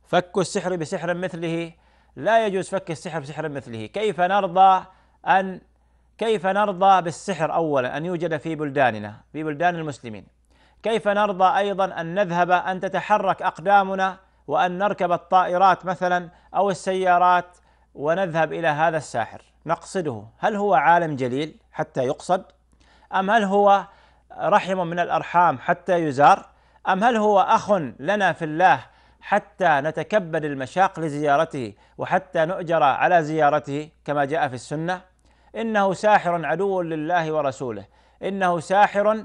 فك السحر بسحر مثله، لا يجوز فك السحر بسحر مثله. كيف نرضى بالسحر أولا أن يوجد في بلداننا، في بلدان المسلمين؟ كيف نرضى أيضا أن نذهب، أن تتحرك أقدامنا وأن نركب الطائرات مثلا أو السيارات ونذهب إلى هذا الساحر نقصده؟ هل هو عالم جليل حتى يقصد؟ أم هل هو رحم من الأرحام حتى يزار؟ أم هل هو أخ لنا في الله حتى نتكبد المشاق لزيارته وحتى نؤجر على زيارته كما جاء في السنة؟ إنه ساحر عدو لله ورسوله، إنه ساحر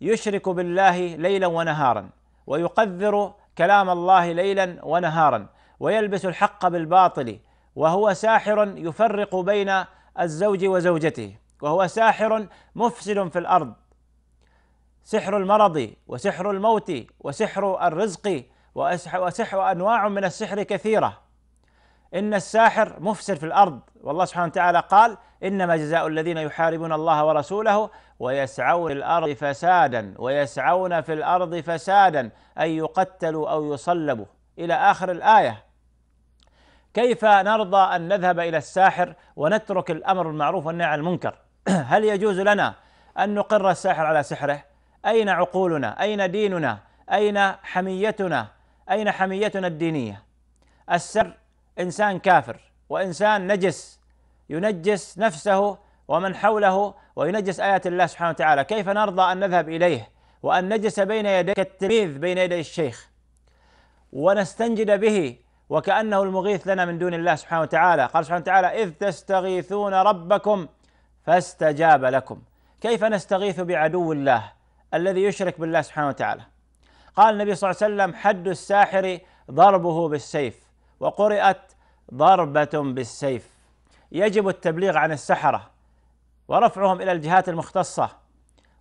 يشرك بالله ليلا ونهارا، ويقذر كلام الله ليلا ونهارا، ويلبس الحق بالباطل، وهو ساحر يفرق بين الزوج وزوجته، وهو ساحر مفسد في الأرض. سحر المرض وسحر الموت وسحر الرزق وسحر أنواع من السحر كثيرة. إن الساحر مفسد في الأرض، والله سبحانه وتعالى قال: إنما جزاء الذين يحاربون الله ورسوله ويسعون في الأرض فسادا أن يقتلوا أو يصلبوا، إلى آخر الآية. كيف نرضى أن نذهب إلى الساحر ونترك الأمر بالمعروف والنهي عن المنكر؟ هل يجوز لنا أن نقر الساحر على سحره؟ أين عقولنا؟ أين ديننا؟ أين حميتنا؟ أين حميتنا الدينية؟ السحر إنسان كافر وإنسان نجس، ينجس نفسه ومن حوله وينجس آيات الله سبحانه وتعالى. كيف نرضى أن نذهب إليه وأن نجلس بين يديه كالتلميذ بين يدي الشيخ ونستنجد به وكأنه المغيث لنا من دون الله سبحانه وتعالى؟ قال سبحانه وتعالى: إذ تستغيثون ربكم فاستجاب لكم. كيف نستغيث بعدو الله الذي يشرك بالله سبحانه وتعالى؟ قال النبي صلى الله عليه وسلم: حد الساحر ضربه بالسيف، وقرئت ضربة بالسيف. يجب التبليغ عن السحرة ورفعهم إلى الجهات المختصة،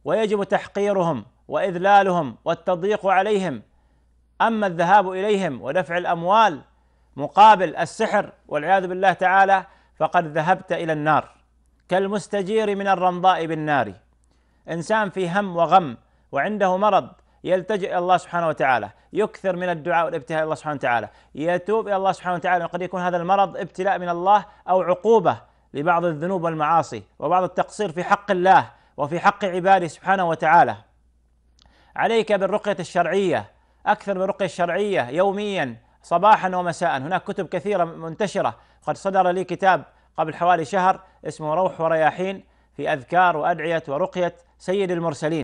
ويجب تحقيرهم وإذلالهم والتضييق عليهم. أما الذهاب إليهم ودفع الأموال مقابل السحر والعياذ بالله تعالى فقد ذهبت إلى النار، كالمستجير من الرمضاء بالنار. إنسان في هم وغم وعنده مرض يلتجئ إلى الله سبحانه وتعالى، يكثر من الدعاء والابتهال إلى الله سبحانه وتعالى، يتوب إلى الله سبحانه وتعالى. وقد يكون هذا المرض ابتلاء من الله أو عقوبة لبعض الذنوب والمعاصي وبعض التقصير في حق الله وفي حق عباده سبحانه وتعالى. عليك بالرقية الشرعية، أكثر من الرقية الشرعية يوميا صباحا ومساء. هناك كتب كثيرة منتشرة، قد صدر لي كتاب قبل حوالي شهر اسمه روح ورياحين في أذكار وأدعية ورقية سيد المرسلين.